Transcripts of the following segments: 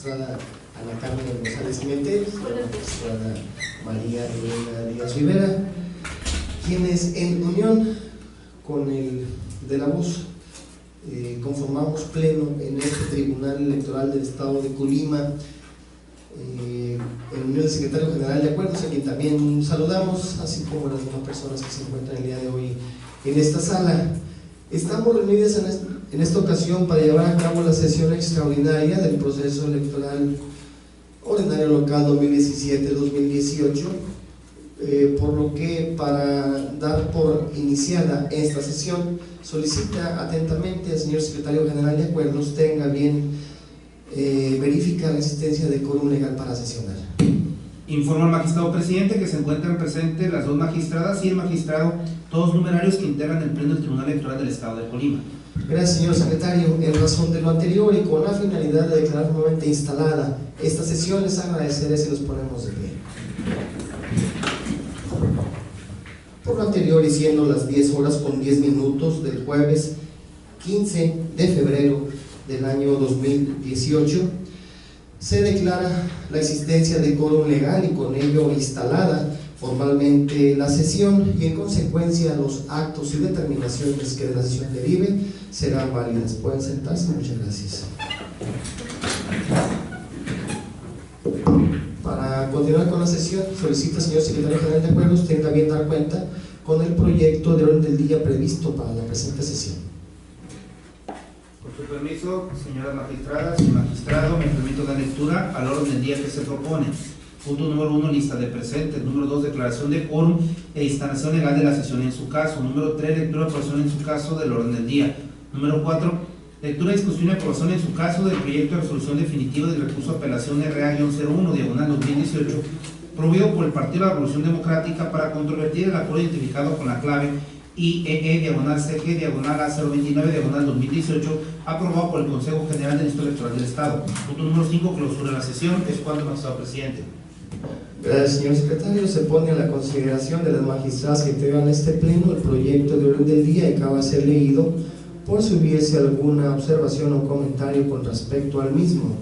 magistrada Ana Carmen González Pimentel, señora magistrada María Elena Díaz Rivera, quienes en unión con el de la voz conformamos pleno en este Tribunal Electoral del Estado de Colima, en unión del Secretario General de Acuerdos, a quien también saludamos, así como las demás personas que se encuentran el día de hoy en esta sala. Estamos reunidos en esta ocasión para llevar a cabo la sesión extraordinaria del proceso electoral ordinario local 2017-2018, por lo que, para dar por iniciada esta sesión, solicita atentamente al señor Secretario General de Acuerdos tenga bien verificar la existencia de quórum legal para sesionar. Informa al magistrado presidente que se encuentran presentes las dos magistradas y el magistrado, todos numerarios que integran el pleno del Tribunal Electoral del Estado de Colima. Gracias, señor secretario. En razón de lo anterior y con la finalidad de declarar nuevamente instalada esta sesión, les agradeceré si nos ponemos de pie. Por lo anterior, y siendo las 10 horas con 10 minutos del jueves 15 de febrero del año 2018, se declara la existencia de quórum legal y con ello instalada formalmente la sesión, y en consecuencia los actos y determinaciones que de la sesión derive serán válidas. Pueden sentarse. Muchas gracias. Para continuar con la sesión, solicita al señor Secretario General de Acuerdos tenga bien dar cuenta con el proyecto de orden del día previsto para la presente sesión. Con su permiso, señoras magistradas y magistrado, me permito dar lectura al orden del día que se propone. Punto número 1, lista de presentes. Número 2, declaración de quórum e instalación legal de la sesión en su caso. Número 3, lectura y aprobación en su caso del orden del día. Número 4, lectura, discusión y aprobación en su caso del proyecto de resolución definitiva del recurso de apelación RA-01/2018, promovido por el Partido de la Revolución Democrática para controvertir el acuerdo identificado con la clave IEE-CG-A029-2018, aprobado por el Consejo General del Instituto Electoral del Estado. Punto número 5, clausura de la sesión. Es cuanto, magistrado presidente. Gracias, señor secretario. Se pone a la consideración de las magistradas que integran este pleno el proyecto de orden del día y acaba de ser leído, por si hubiese alguna observación o comentario con respecto al mismo.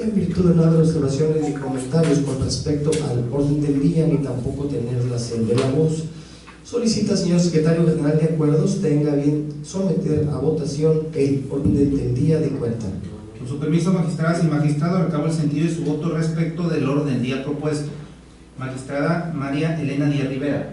En virtud de no haber observaciones ni comentarios con respecto al orden del día, ni tampoco tenerlas en de la voz, solicita al señor Secretario General de Acuerdos tenga bien someter a votación el orden del día de cuenta. Con su permiso, magistradas y magistrados, recabo el sentido de su voto respecto del orden del día propuesto. Magistrada María Elena Díaz Rivera.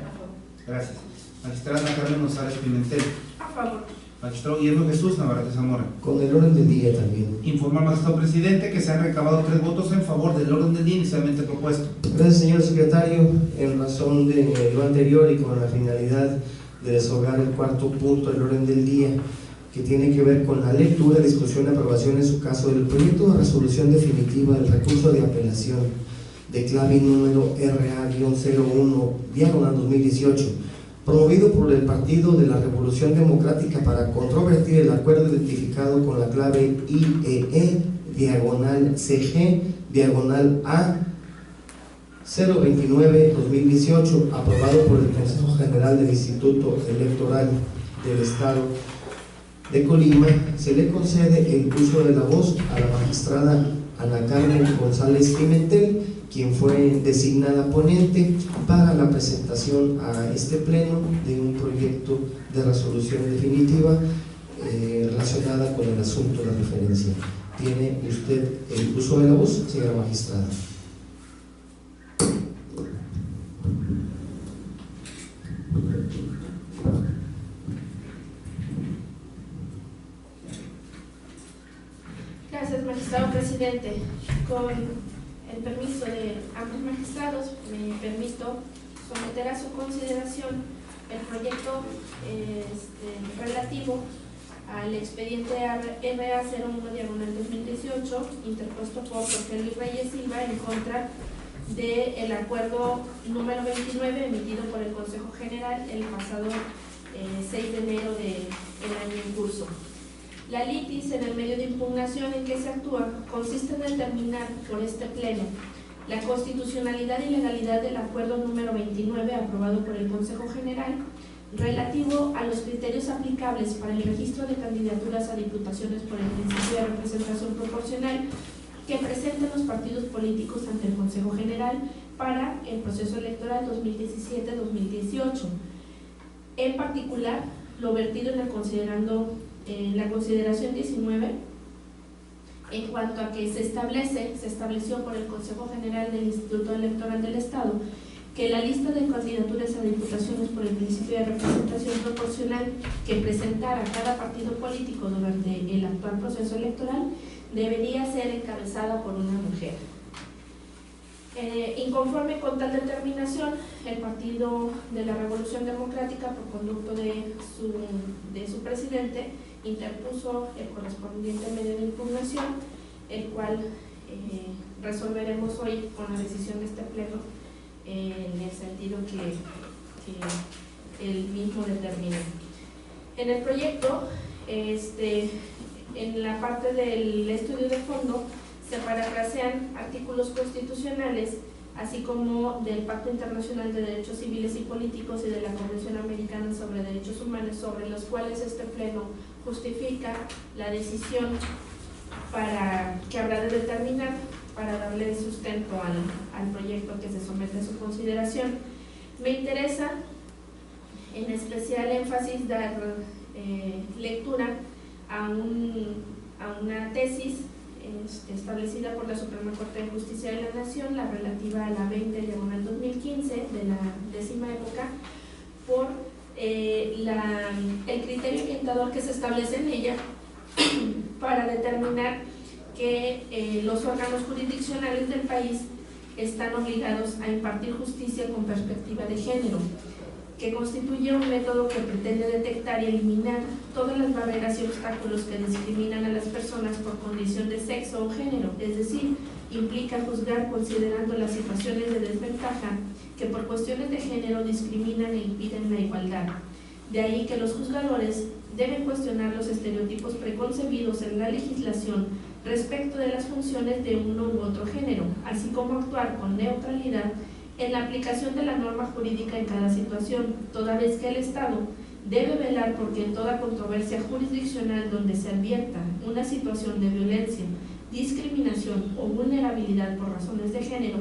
Gracias. Magistrada Ana Carmen González Pimentel. A favor. Magistrado Guillermo Jesús Navarrete Zamora. Con el orden del día también. Informa al magistrado presidente que se han recabado 3 votos en favor del orden del día inicialmente propuesto. Gracias, señor secretario. En razón de lo anterior y con la finalidad de deshogar el cuarto punto del orden del día, que tiene que ver con la lectura, discusión y aprobación en su caso del proyecto de resolución definitiva del recurso de apelación de clave número RA-01/2018, promovido por el Partido de la Revolución Democrática para controvertir el acuerdo identificado con la clave IEE-CG-A029-2018, aprobado por el Consejo General del Instituto Electoral del Estado de Colima. Se le concede el uso de la voz a la magistrada Ana Carmen González Pimentel, quien fue designada ponente para la presentación a este pleno de un proyecto de resolución definitiva relacionada con el asunto de referencia. Tiene usted el uso de la voz, señora magistrada. Gracias, magistrado presidente. Con el permiso de ambos magistrados, me permito someter a su consideración el proyecto relativo al expediente RA-01/2018, interpuesto por Jorge Luis Reyes Silva en contra del acuerdo número 29 emitido por el Consejo General el pasado 6 de enero del año en curso. La litis en el medio de impugnación en que se actúa consiste en determinar por este pleno la constitucionalidad y legalidad del acuerdo número 29 aprobado por el Consejo General relativo a los criterios aplicables para el registro de candidaturas a diputaciones por el principio de representación proporcional que presenten los partidos políticos ante el Consejo General para el proceso electoral 2017-2018. En particular, lo vertido en la consideración 19, en cuanto a que se estableció por el Consejo General del Instituto Electoral del Estado que la lista de candidaturas a diputaciones por el principio de representación proporcional que presentara cada partido político durante el actual proceso electoral debería ser encabezada por una mujer. Inconforme con tal determinación, el Partido de la Revolución Democrática, por conducto de su presidente, interpuso el correspondiente medio de impugnación, el cual resolveremos hoy con la decisión de este pleno, en el sentido que el mismo determina. En el proyecto, en la parte del estudio de fondo, se parafrasean artículos constitucionales, así como del Pacto Internacional de Derechos Civiles y Políticos y de la Convención Americana sobre Derechos Humanos, sobre los cuales este pleno justifica la decisión que habrá de determinar para darle sustento al proyecto que se somete a su consideración. Me interesa en especial énfasis dar lectura a una tesis establecida por la Suprema Corte de Justicia de la Nación, la relativa a la 20/2015 de la 10ª época, por el criterio orientador que se establece en ella para determinar que los órganos jurisdiccionales del país están obligados a impartir justicia con perspectiva de género, que constituye un método que pretende detectar y eliminar todas las barreras y obstáculos que discriminan a las personas por condición de sexo o género, es decir, implica juzgar considerando las situaciones de desventaja que por cuestiones de género discriminan e impiden la igualdad. De ahí que los juzgadores deben cuestionar los estereotipos preconcebidos en la legislación respecto de las funciones de uno u otro género, así como actuar con neutralidad en la aplicación de la norma jurídica en cada situación, toda vez que el Estado debe velar porque en toda controversia jurisdiccional donde se advierta una situación de violencia, discriminación o vulnerabilidad por razones de género,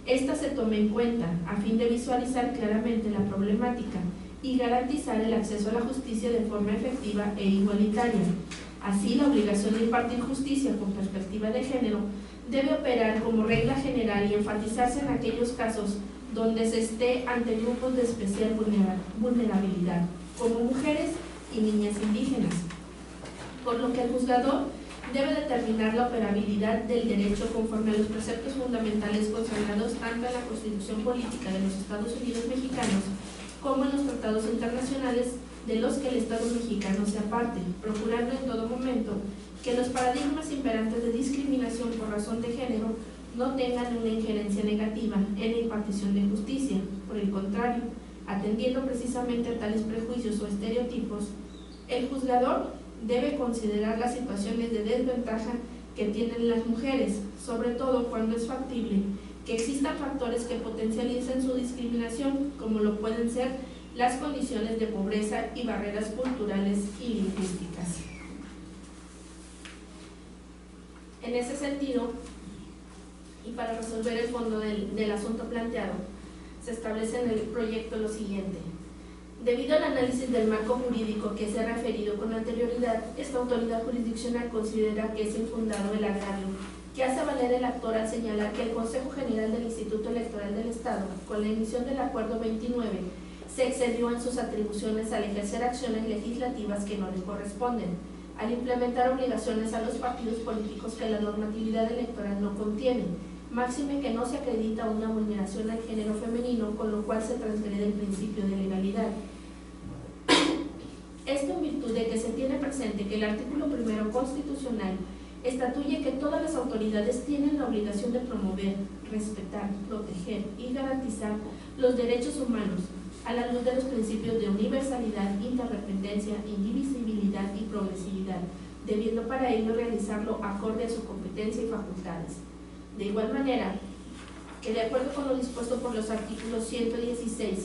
ésta se tome en cuenta a fin de visualizar claramente la problemática y garantizar el acceso a la justicia de forma efectiva e igualitaria. Así, la obligación de impartir justicia con perspectiva de género debe operar como regla general y enfatizarse en aquellos casos donde se esté ante grupos de especial vulnerabilidad, como mujeres y niñas indígenas, por lo que el juzgador debe determinar la operabilidad del derecho conforme a los preceptos fundamentales consagrados tanto en la Constitución Política de los Estados Unidos Mexicanos como en los tratados internacionales de los que el Estado mexicano se aparte, procurando en todo momento que los paradigmas imperantes de discriminación por razón de género no tengan una injerencia negativa en la impartición de justicia. Por el contrario, atendiendo precisamente a tales prejuicios o estereotipos, el juzgador debe considerar las situaciones de desventaja que tienen las mujeres, sobre todo cuando es factible que existan factores que potencialicen su discriminación, como lo pueden ser las condiciones de pobreza y barreras culturales y lingüísticas. En ese sentido, y para resolver el fondo del asunto planteado, se establece en el proyecto lo siguiente. Debido al análisis del marco jurídico que se ha referido con anterioridad, esta autoridad jurisdiccional considera que es infundado el agravio que hace valer el actor al señalar que el Consejo General del Instituto Electoral del Estado, con la emisión del Acuerdo 29, se excedió en sus atribuciones al ejercer acciones legislativas que no le corresponden, al implementar obligaciones a los partidos políticos que la normatividad electoral no contiene, máxime que no se acredita una vulneración al género femenino, con lo cual se transgrede el principio de legalidad. Esto en virtud de que se tiene presente que el artículo 1 constitucional estatuye que todas las autoridades tienen la obligación de promover, respetar, proteger y garantizar los derechos humanos a la luz de los principios de universalidad, interdependencia, indivisibilidad y progresividad, debiendo para ello realizarlo acorde a su competencia y facultades. De igual manera, que de acuerdo con lo dispuesto por los artículos 116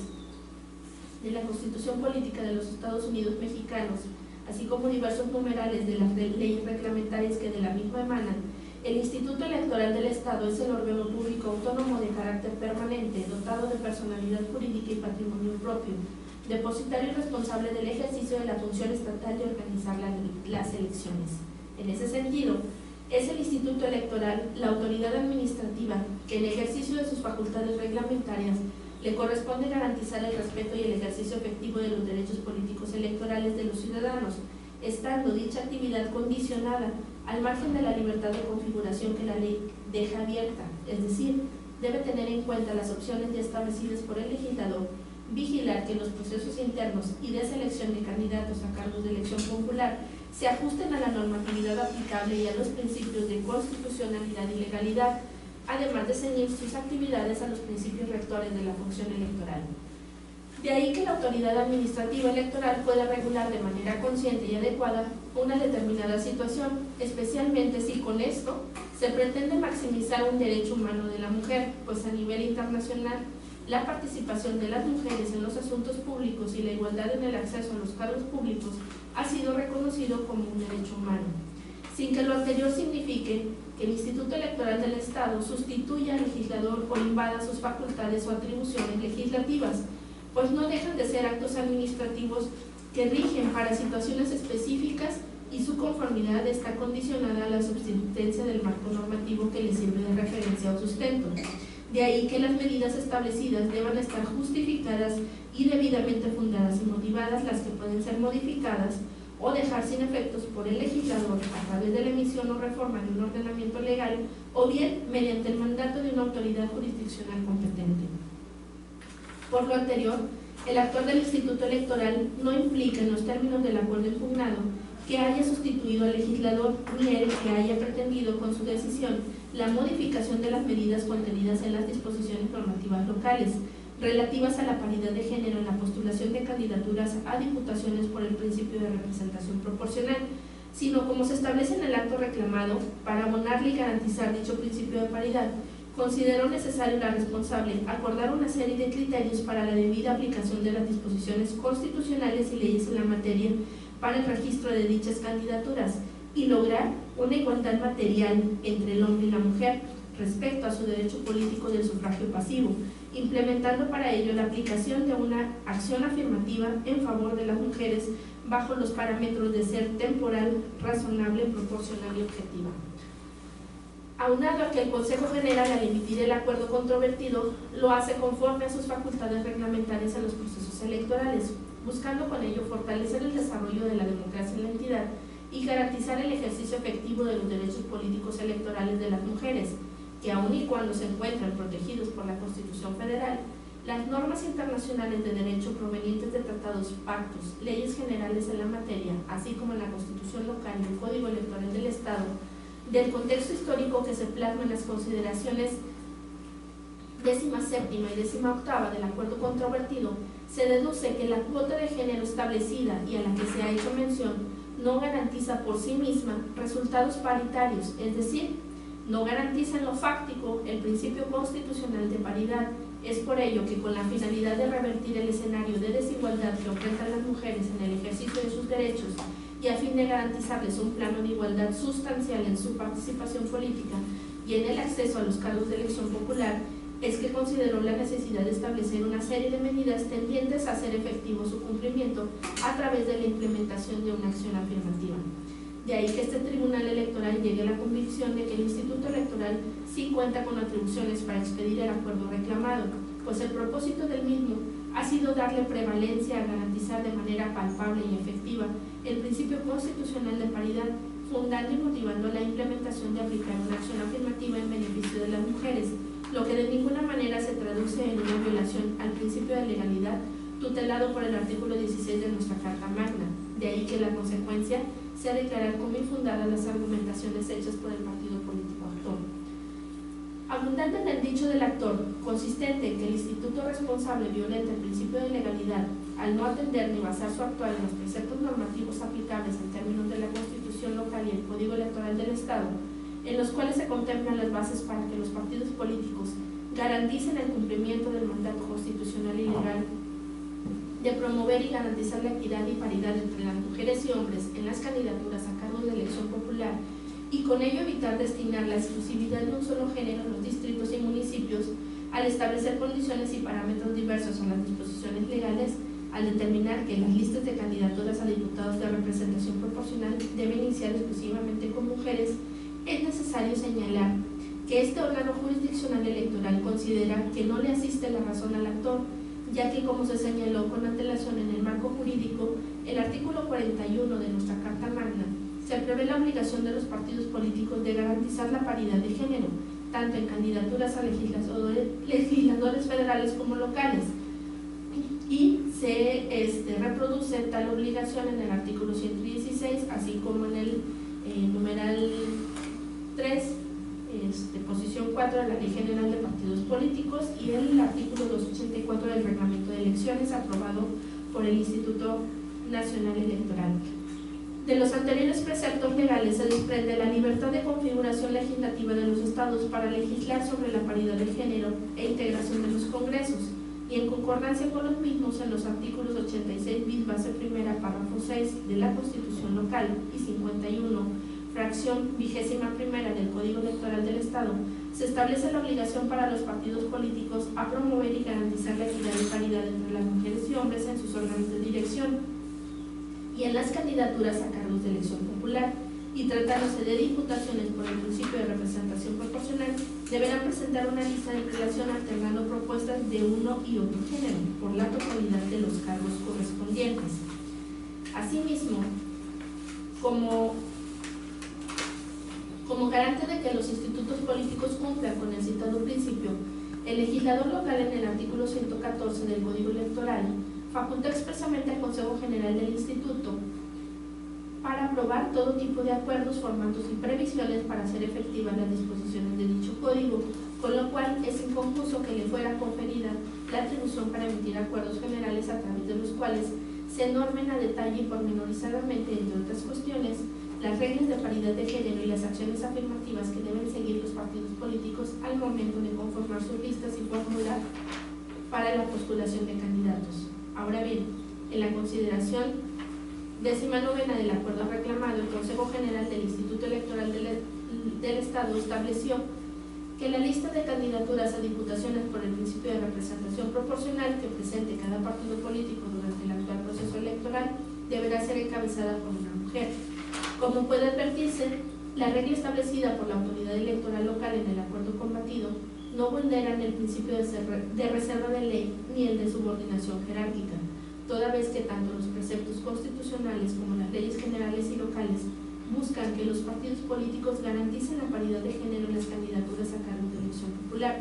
de la Constitución Política de los Estados Unidos Mexicanos, así como diversos numerales de las leyes reglamentarias que de la misma emanan, El Instituto Electoral del Estado es el órgano público autónomo de carácter permanente, dotado de personalidad jurídica y patrimonio propio, depositario y responsable del ejercicio de la función estatal de organizar las elecciones. En ese sentido, es el Instituto Electoral la autoridad administrativa que en ejercicio de sus facultades reglamentarias le corresponde garantizar el respeto y el ejercicio efectivo de los derechos políticos electorales de los ciudadanos, estando dicha actividad condicionada al margen de la libertad de configuración que la ley deja abierta, es decir, debe tener en cuenta las opciones ya establecidas por el legislador, vigilar que los procesos internos y de selección de candidatos a cargos de elección popular se ajusten a la normatividad aplicable y a los principios de constitucionalidad y legalidad, además de ceñir sus actividades a los principios rectores de la función electoral. De ahí que la autoridad administrativa electoral pueda regular de manera consciente y adecuada una determinada situación, especialmente si con esto se pretende maximizar un derecho humano de la mujer, pues a nivel internacional la participación de las mujeres en los asuntos públicos y la igualdad en el acceso a los cargos públicos ha sido reconocido como un derecho humano. Sin que lo anterior signifique que el Instituto Electoral del Estado sustituya al legislador o invada sus facultades o atribuciones legislativas, pues no dejan de ser actos administrativos que rigen para situaciones específicas y su conformidad está condicionada a la subsistencia del marco normativo que les sirve de referencia o sustento. De ahí que las medidas establecidas deban estar justificadas y debidamente fundadas y motivadas, las que pueden ser modificadas o dejar sin efectos por el legislador a través de la emisión o reforma de un ordenamiento legal o bien mediante el mandato de una autoridad jurisdiccional competente. Por lo anterior, el actuar del Instituto Electoral no implica en los términos del acuerdo impugnado que haya sustituido al legislador ni el que haya pretendido con su decisión la modificación de las medidas contenidas en las disposiciones normativas locales relativas a la paridad de género en la postulación de candidaturas a diputaciones por el principio de representación proporcional, sino como se establece en el acto reclamado, para abonarle y garantizar dicho principio de paridad, consideró necesario la responsable acordar una serie de criterios para la debida aplicación de las disposiciones constitucionales y leyes en la materia para el registro de dichas candidaturas y lograr una igualdad material entre el hombre y la mujer respecto a su derecho político del sufragio pasivo, implementando para ello la aplicación de una acción afirmativa en favor de las mujeres bajo los parámetros de ser temporal, razonable, proporcional y objetiva. Aunado a que el Consejo General, al emitir el acuerdo controvertido, lo hace conforme a sus facultades reglamentarias en los procesos electorales, buscando con ello fortalecer el desarrollo de la democracia en la entidad y garantizar el ejercicio efectivo de los derechos políticos electorales de las mujeres, que aun y cuando se encuentran protegidos por la Constitución Federal, las normas internacionales de derecho provenientes de tratados, pactos, leyes generales en la materia, así como la Constitución local y el Código Electoral del Estado, del contexto histórico que se plasma en las consideraciones 17ª y 18ª del acuerdo controvertido, se deduce que la cuota de género establecida y a la que se ha hecho mención no garantiza por sí misma resultados paritarios, es decir, no garantiza en lo fáctico el principio constitucional de paridad. Es por ello que, con la finalidad de revertir el escenario de desigualdad que enfrentan las mujeres en el ejercicio de sus derechos y a fin de garantizarles un plano de igualdad sustancial en su participación política y en el acceso a los cargos de elección popular, es que consideró la necesidad de establecer una serie de medidas tendientes a hacer efectivo su cumplimiento a través de la implementación de una acción afirmativa. De ahí que este Tribunal Electoral llegue a la convicción de que el Instituto Electoral sí cuenta con atribuciones para expedir el acuerdo reclamado, pues el propósito del mismo ha sido darle prevalencia a garantizar de manera palpable y efectiva el principio constitucional de paridad, fundando y motivando la implementación de aplicar una acción afirmativa en beneficio de las mujeres, lo que de ninguna manera se traduce en una violación al principio de legalidad tutelado por el artículo 16 de nuestra Carta Magna. De ahí que la consecuencia sea declarar como infundadas las argumentaciones hechas por el partido político actor. Abundando en el dicho del actor, consistente en que el instituto responsable violenta el principio de legalidad al no atender ni basar su actuar en los preceptos normativos aplicables en términos de la Constitución local y el Código Electoral del Estado, en los cuales se contemplan las bases para que los partidos políticos garanticen el cumplimiento del mandato constitucional y legal de promover y garantizar la equidad y paridad entre las mujeres y hombres en las candidaturas a cargos de elección popular y con ello evitar destinar la exclusividad de un solo género en los distritos y municipios, al establecer condiciones y parámetros diversos en las disposiciones legales, al determinar que las listas de candidaturas a diputados de representación proporcional deben iniciar exclusivamente con mujeres, es necesario señalar que este órgano jurisdiccional electoral considera que no le asiste la razón al actor, ya que, como se señaló con antelación en el marco jurídico, el artículo 41 de nuestra Carta Magna, se prevé la obligación de los partidos políticos de garantizar la paridad de género, tanto en candidaturas a legisladores federales como locales, y se reproduce tal obligación en el artículo 116, así como en el numeral 3, posición 4 de la Ley General de Partidos Políticos, y el artículo 284 del Reglamento de Elecciones aprobado por el Instituto Nacional Electoral. De los anteriores preceptos legales se desprende la libertad de configuración legislativa de los estados para legislar sobre la paridad de género e integración de los congresos, y en concordancia con los mismos, en los artículos 86 bis base primera párrafo 6 de la Constitución local y 51 fracción 21ª del Código Electoral del Estado, se establece la obligación para los partidos políticos a promover y garantizar la equidad y paridad entre las mujeres y hombres en sus órganos de dirección y en las candidaturas a cargos de elección popular, y tratándose de diputaciones por el principio de representación proporcional, deberán presentar una lista de inclinación alternando propuestas de uno y otro género por la totalidad de los cargos correspondientes. Asimismo, como garante de que los institutos políticos cumplan con el citado principio, el legislador local, en el artículo 114 del Código Electoral, faculta expresamente al Consejo General del Instituto para aprobar todo tipo de acuerdos, formatos y previsiones para hacer efectivas las disposiciones de dicho código, con lo cual es inconfuso que le fuera conferida la atribución para emitir acuerdos generales a través de los cuales se normen a detalle y pormenorizadamente, entre otras cuestiones, las reglas de paridad de género y las acciones afirmativas que deben seguir los partidos políticos al momento de conformar sus listas y formular para la postulación de candidatos. Ahora bien, en la consideración 19ª del acuerdo reclamado, el Consejo General del Instituto Electoral del Estado estableció que la lista de candidaturas a diputaciones por el principio de representación proporcional que presente cada partido político durante el actual proceso electoral deberá ser encabezada por una mujer. Como puede advertirse, la regla establecida por la autoridad electoral local en el acuerdo combatido no vulneran el principio de reserva de ley ni el de subordinación jerárquica, toda vez que tanto los preceptos constitucionales como las leyes generales y locales buscan que los partidos políticos garanticen la paridad de género en las candidaturas a cargo de elección popular,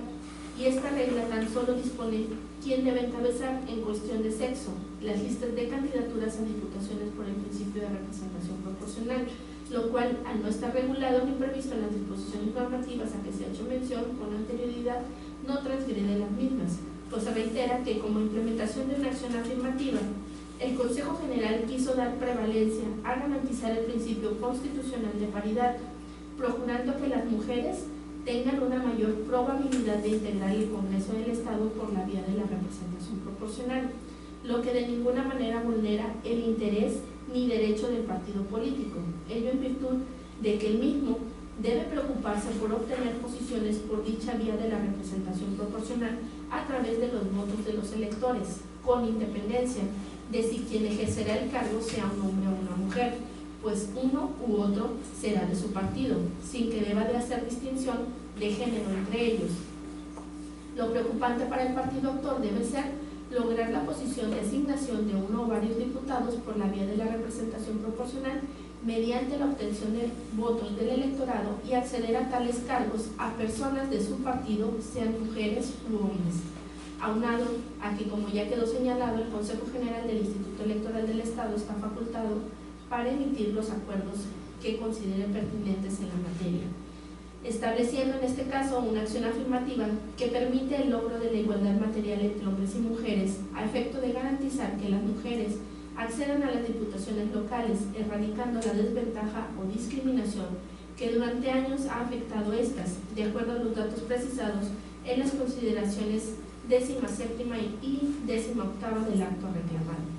y esta regla tan solo dispone quién debe encabezar en cuestión de sexo las listas de candidaturas a diputaciones por el principio de representación proporcional, lo cual, al no estar regulado ni previsto en las disposiciones normativas a que se ha hecho mención con anterioridad, no transgrede las mismas, pues se reitera que, como implementación de una acción afirmativa, el Consejo General quiso dar prevalencia a garantizar el principio constitucional de paridad, procurando que las mujeres tengan una mayor probabilidad de integrar el Congreso del Estado por la vía de la representación proporcional, lo que de ninguna manera vulnera el interés ni derecho del partido político, ello en virtud de que el mismo debe preocuparse por obtener posiciones por dicha vía de la representación proporcional a través de los votos de los electores, con independencia de si quien ejercerá el cargo sea un hombre o una mujer, pues uno u otro será de su partido, sin que deba de hacer distinción de género entre ellos. Lo preocupante para el partido actor debe ser lograr la posición de asignación de uno o varios diputados por la vía de la representación proporcional mediante la obtención de votos del electorado y acceder a tales cargos a personas de su partido, sean mujeres u hombres. Aunado a que, como ya quedó señalado, el Consejo General del Instituto Electoral del Estado está facultado para emitir los acuerdos que considere pertinentes en la materia, estableciendo en este caso una acción afirmativa que permite el logro de la igualdad material entre hombres y mujeres a efecto de garantizar que las mujeres accedan a las diputaciones locales, erradicando la desventaja o discriminación que durante años ha afectado a estas, de acuerdo a los datos precisados en las consideraciones 17ª y 18ª del acto reclamado.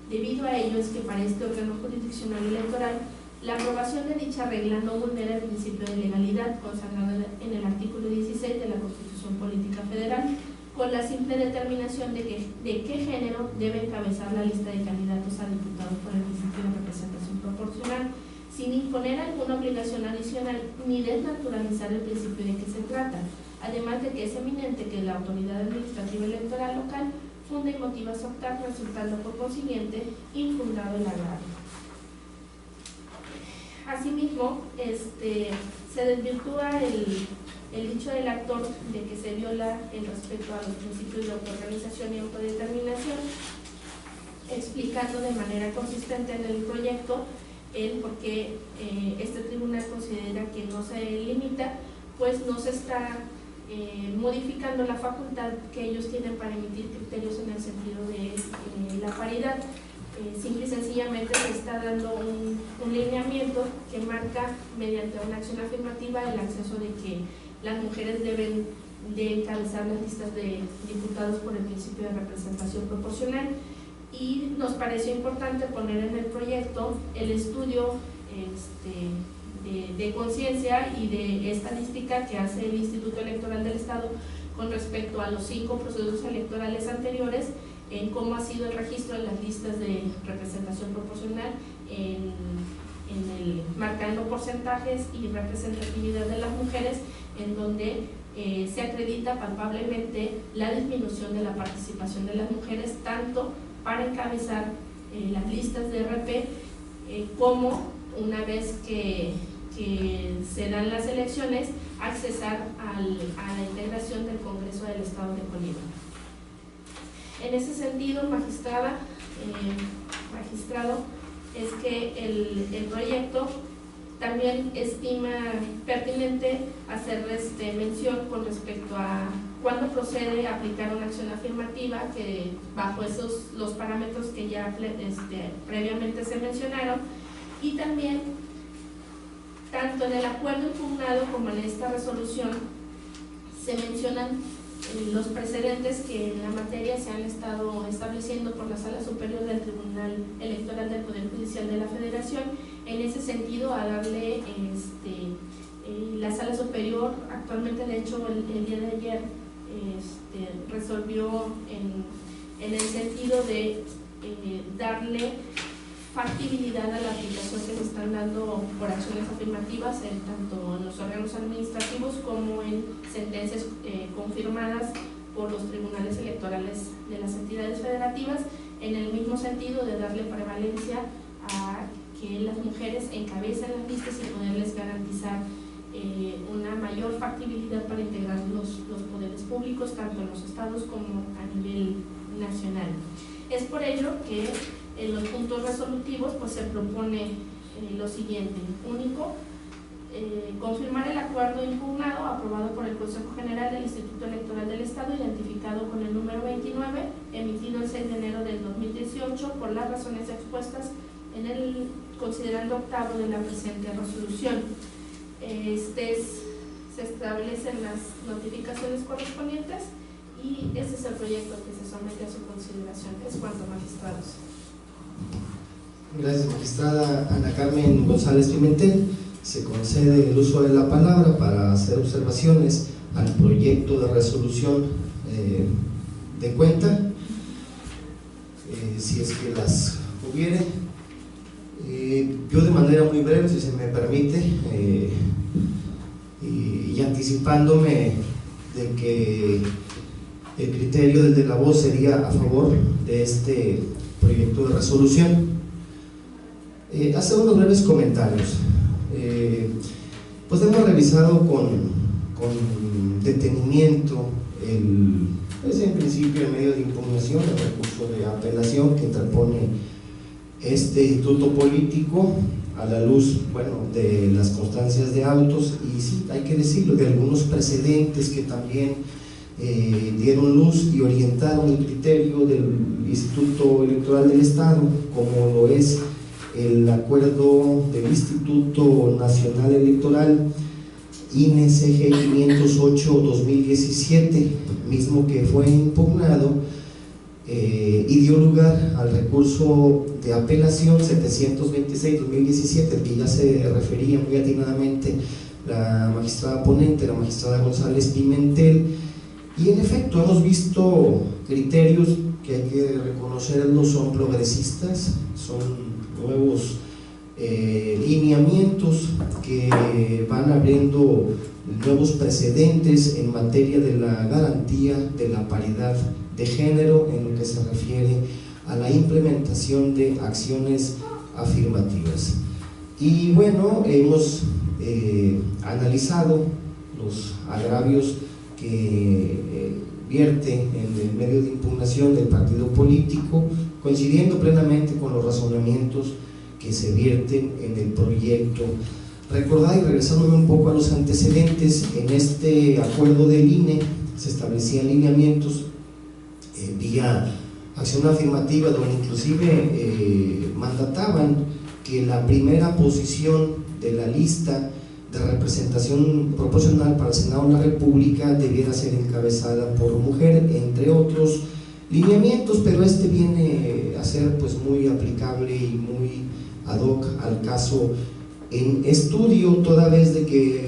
Debido a ello es que para este órgano jurisdiccional electoral La aprobación de dicha regla no vulnera el principio de legalidad consagrado en el artículo 16 de la Constitución Política Federal, con la simple determinación de qué género debe encabezar la lista de candidatos a diputados por el principio de representación proporcional, sin imponer alguna obligación adicional ni desnaturalizar el principio de que se trata, además de que es eminente que la autoridad administrativa electoral local funda y motiva su optar, resultando por consiguiente infundado el agravio. Asimismo, se desvirtúa el dicho del actor de que se viola el respeto a los principios de autoorganización y autodeterminación, explicando de manera consistente en el proyecto el por qué este tribunal considera que no se limita, pues no se está modificando la facultad que ellos tienen para emitir criterios en el sentido de la paridad. Simple y sencillamente se está dando un lineamiento que marca mediante una acción afirmativa el acceso de que las mujeres deben de encabezar las listas de diputados por el principio de representación proporcional, y nos pareció importante poner en el proyecto el estudio de conciencia y de estadística que hace el Instituto Electoral del Estado con respecto a los 5 procesos electorales anteriores, en cómo ha sido el registro de las listas de representación proporcional, marcando porcentajes y representatividad de las mujeres, en donde se acredita palpablemente la disminución de la participación de las mujeres, tanto para encabezar las listas de RP, como una vez que se dan las elecciones, accesar a la integración del Congreso del Estado de Colima. En ese sentido, magistrado, es que el proyecto también estima pertinente hacer mención con respecto a cuándo procede a aplicar una acción afirmativa, que bajo los parámetros que ya previamente se mencionaron, y también tanto en el acuerdo impugnado como en esta resolución se mencionan los precedentes que en la materia se han estado estableciendo por la Sala Superior del Tribunal Electoral del Poder Judicial de la Federación. En ese sentido, a darle la Sala Superior, actualmente de hecho el día de ayer resolvió en el sentido de darle factibilidad a la aplicación que se están dando por acciones afirmativas, tanto en los órganos administrativos como en sentencias confirmadas por los tribunales electorales de las entidades federativas, en el mismo sentido de darle prevalencia a que las mujeres encabecen las listas y poderles garantizar una mayor factibilidad para integrar los poderes públicos, tanto en los estados como a nivel nacional. Es por ello que en los puntos resolutivos pues se propone lo siguiente: único, confirmar el acuerdo impugnado aprobado por el Consejo General del Instituto Electoral del Estado, identificado con el número 29, emitido el 6 de enero del 2018, por las razones expuestas en el considerando octavo de la presente resolución. Se establecen las notificaciones correspondientes y este es el proyecto que se somete a su consideración. Es cuanto, magistrados. Gracias, magistrada Ana Carmen González Pimentel. Se concede el uso de la palabra para hacer observaciones al proyecto de resolución de cuenta, si es que las hubiere. Yo de manera muy breve, si se me permite, y anticipándome de que el criterio desde la voz sería a favor de este proyecto de resolución. Hacer unos breves comentarios. Pues hemos revisado con detenimiento en principio el medio de impugnación, el recurso de apelación que interpone este instituto político a la luz, de las constancias de autos y sí, hay que decirlo, de algunos precedentes que también dieron luz y orientaron el criterio del Instituto Electoral del Estado, como lo es el acuerdo del Instituto Nacional Electoral INE-CG 508-2017, mismo que fue impugnado y dio lugar al recurso de apelación 726-2017, al que ya se refería muy atinadamente la magistrada ponente, la magistrada González Pimentel. Y en efecto hemos visto criterios que hay que reconocerlos, son progresistas, son nuevos lineamientos que van abriendo nuevos precedentes en materia de la garantía de la paridad de género en lo que se refiere a la implementación de acciones afirmativas. Y bueno, hemos analizado los agravios que vierte en el medio de impugnación del partido político, coincidiendo plenamente con los razonamientos que se vierten en el proyecto. Recordar y regresándome un poco a los antecedentes, en este acuerdo del INE se establecían lineamientos vía acción afirmativa, donde inclusive mandataban que la primera posición de la lista de representación proporcional para el Senado de la República debiera ser encabezada por mujer, entre otros lineamientos, pero este viene a ser pues muy aplicable y muy ad hoc al caso en estudio, toda vez de que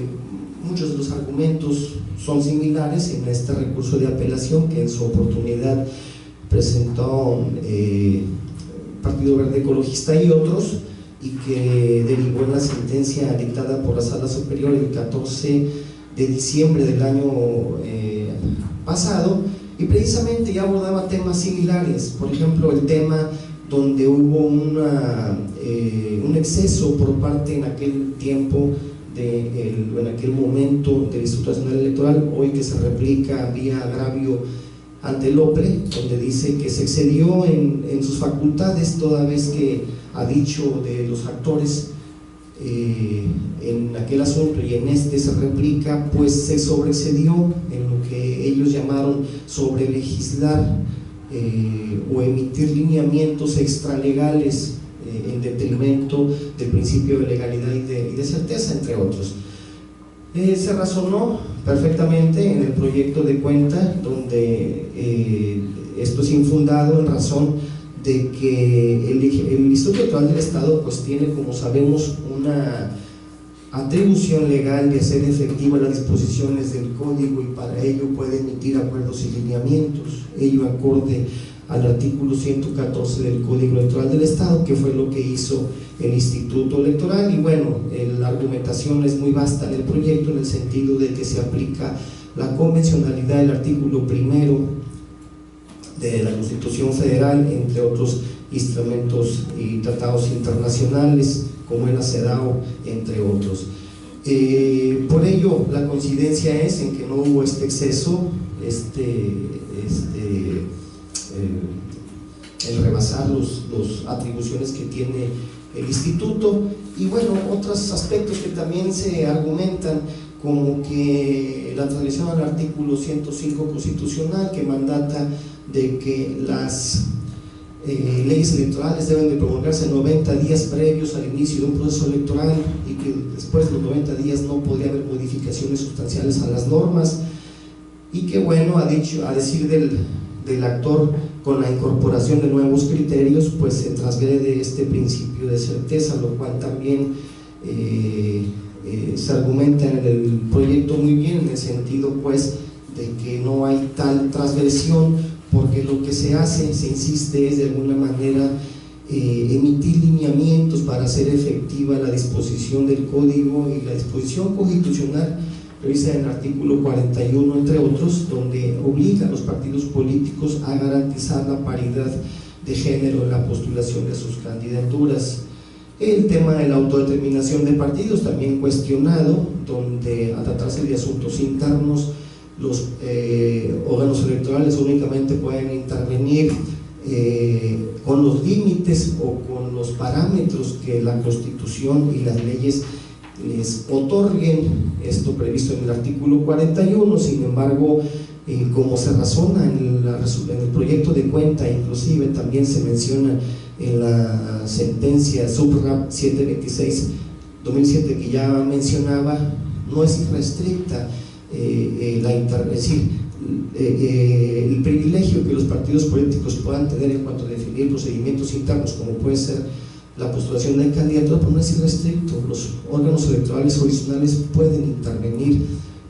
muchos de los argumentos son similares en este recurso de apelación que en su oportunidad presentó Partido Verde Ecologista y otros, y que derivó en la sentencia dictada por la Sala Superior el 14 de diciembre del año pasado, y precisamente ya abordaba temas similares. Por ejemplo, el tema donde hubo un exceso por parte en aquel tiempo, en aquel momento del Instituto Nacional Electoral, hoy que se replica vía agravio ante el OPLE, donde dice que se excedió en sus facultades, toda vez que ha dicho de los actores en aquel asunto y en este se replica, pues se sobreexcedió en lo que ellos llamaron sobre legislar o emitir lineamientos extralegales en detrimento del principio de legalidad y de certeza, entre otros. Se razonó perfectamente en el proyecto de cuenta, donde esto es infundado en razón de que el Instituto Electoral del Estado pues tiene, como sabemos, una atribución legal de hacer efectiva las disposiciones del código, y para ello puede emitir acuerdos y lineamientos, ello acorde al artículo 114 del Código Electoral del Estado, que fue lo que hizo el Instituto Electoral. Y bueno, la argumentación es muy vasta en el proyecto, en el sentido de que se aplica la convencionalidad del artículo primero de la Constitución Federal, entre otros instrumentos y tratados internacionales como el CEDAW, entre otros. Por ello, la coincidencia es en que no hubo este exceso, el rebasar las atribuciones que tiene el instituto. Y bueno, otros aspectos que también se argumentan, como que la transgresión al artículo 105 constitucional, que mandata de que las leyes electorales deben de promulgarse 90 días previos al inicio de un proceso electoral, y que después de los 90 días no podría haber modificaciones sustanciales a las normas, y que bueno, a decir del actor, con la incorporación de nuevos criterios, pues se transgrede este principio de certeza, lo cual también se argumenta en el proyecto muy bien, en el sentido pues de que no hay tal transgresión, porque lo que se hace, se insiste, es de alguna manera emitir lineamientos para hacer efectiva la disposición del código y la disposición constitucional prevista en el artículo 41, entre otros, donde obliga a los partidos políticos a garantizar la paridad de género en la postulación de sus candidaturas. El tema de la autodeterminación de partidos también cuestionado, donde al tratarse de asuntos internos, los órganos electorales únicamente pueden intervenir con los límites o con los parámetros que la Constitución y las leyes les otorguen, esto previsto en el artículo 41. Sin embargo, como se razona en el proyecto de cuenta, inclusive también se menciona en la sentencia SUBRAP 726-2007 que ya mencionaba, no es irrestricta el privilegio que los partidos políticos puedan tener en cuanto a definir procedimientos internos, como puede ser la postulación del candidato, pero no es irrestricto. Los órganos electorales originales pueden intervenir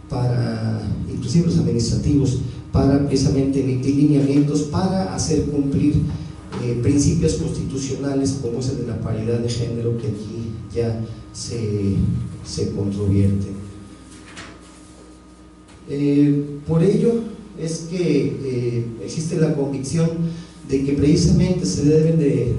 para, inclusive los administrativos, para precisamente emitir lineamientos para hacer cumplir principios constitucionales como es el de la paridad de género, que aquí ya se controvierte. Por ello es que existe la convicción de que precisamente se deben de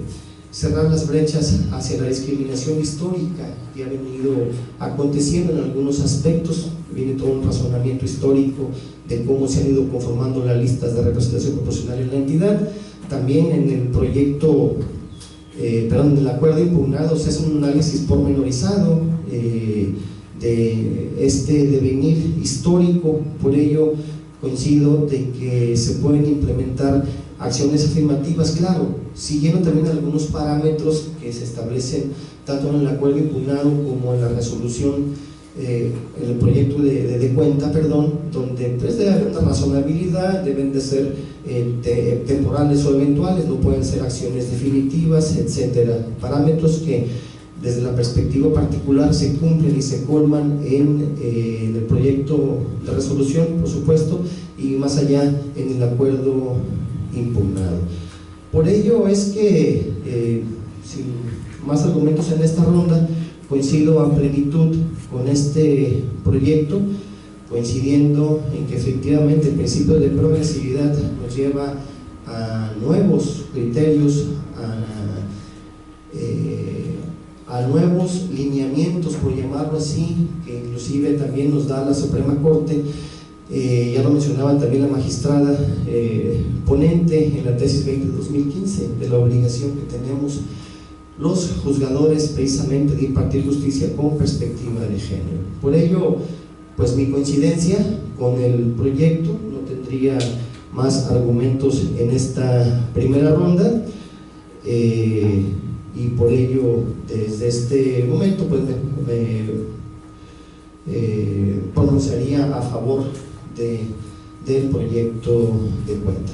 cerrar las brechas hacia la discriminación histórica que ha venido aconteciendo en algunos aspectos. Viene todo un razonamiento histórico de cómo se han ido conformando las listas de representación proporcional en la entidad. También en el proyecto, en el acuerdo impugnado se hace un análisis pormenorizado de este devenir histórico. Por ello coincido de que se pueden implementar acciones afirmativas, claro, siguiendo también algunos parámetros que se establecen tanto en el acuerdo impugnado como en la resolución, en el proyecto de cuenta, donde pues debe haber una razonabilidad, deben de ser temporales o eventuales, no pueden ser acciones definitivas, etcétera. Parámetros que desde la perspectiva particular se cumplen y se colman en el proyecto de resolución, por supuesto, y más allá en el acuerdo impugnado. Por ello es que, sin más argumentos en esta ronda, coincido a plenitud con este proyecto, coincidiendo en que efectivamente el principio de progresividad nos lleva a nuevos criterios, a nuevos lineamientos, por llamarlo así, que inclusive también nos da la Suprema Corte. Ya lo mencionaba también la magistrada ponente en la tesis 20 de 2015, de la obligación que tenemos los juzgadores precisamente de impartir justicia con perspectiva de género. Por ello, pues mi coincidencia con el proyecto, no tendría más argumentos en esta primera ronda, y por ello desde este momento pues me pronunciaría a favor del proyecto de cuenta.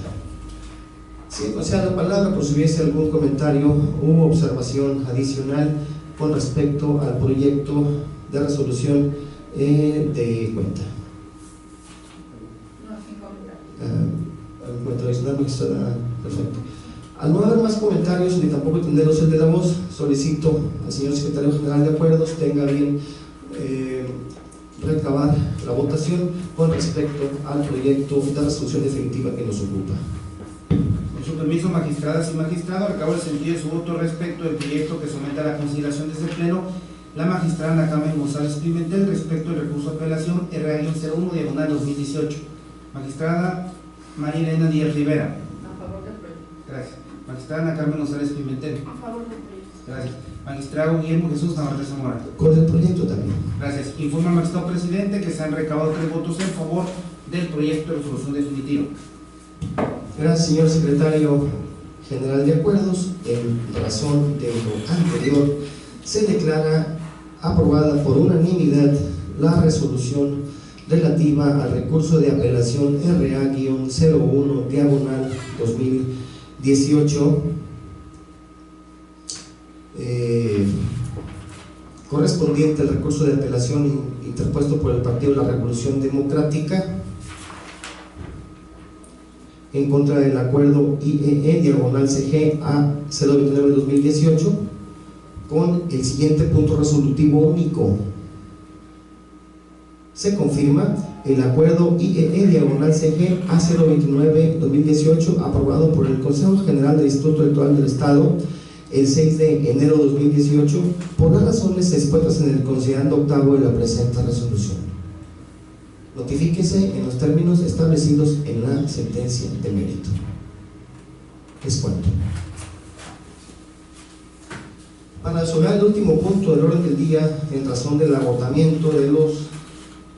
Si concede la palabra, por si hubiese algún comentario u observación adicional con respecto al proyecto de resolución de cuenta. No, sin comentario. Comentario adicional, magistrada. Perfecto. Al no haber más comentarios ni tampoco entenderlos el de la voz, solicito al señor secretario general de acuerdos tenga bien recabar la votación con respecto al proyecto de resolución definitiva que nos ocupa. Con su permiso, magistradas y magistrados, recabo el sentido de su voto respecto del proyecto que somete a la consideración de este pleno la magistrada Ana Carmen González Pimentel respecto del recurso de apelación RA-01/2018. Magistrada María Elena Díaz Rivera. A favor del proyecto. Gracias. Magistrada Ana Carmen González Pimentel. A favor del proyecto. Gracias. Magistrado Guillermo Jesús Navarrete Zamora. Con el proyecto también. Gracias. Informa al magistrado presidente que se han recabado 3 votos en favor del proyecto de resolución definitiva. Gracias, señor secretario general de acuerdos. En razón de lo anterior, se declara aprobada por unanimidad la resolución relativa al recurso de apelación RA-01/2018 correspondiente al recurso de apelación interpuesto por el Partido de la Revolución Democrática en contra del acuerdo IEE/CG A-029/2018 con el siguiente punto resolutivo único. Se confirma el acuerdo IEE/CG A-029/2018 aprobado por el Consejo General del Instituto Electoral del Estado el 6 de enero de 2018 por las razones expuestas en el considerando octavo de la presente resolución. Notifíquese en los términos establecidos en la sentencia de mérito. Es cuanto. Para resolver el último punto del orden del día, en razón del agotamiento de los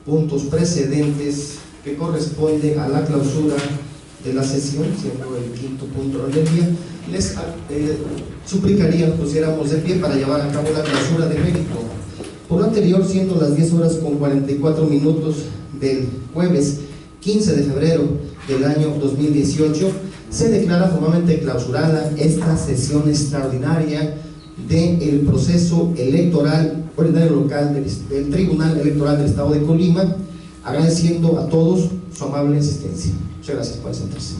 puntos precedentes que corresponde a la clausura de la sesión, siendo el quinto punto del orden del día, les suplicaría que pusiéramos de pie para llevar a cabo la clausura de mérito. Por lo anterior, siendo las 10 horas con 44 minutos del jueves 15 de febrero del año 2018, se declara formalmente clausurada esta sesión extraordinaria del proceso electoral ordinario local del Tribunal Electoral del Estado de Colima, agradeciendo a todos su amable asistencia. Muchas gracias por sentarse.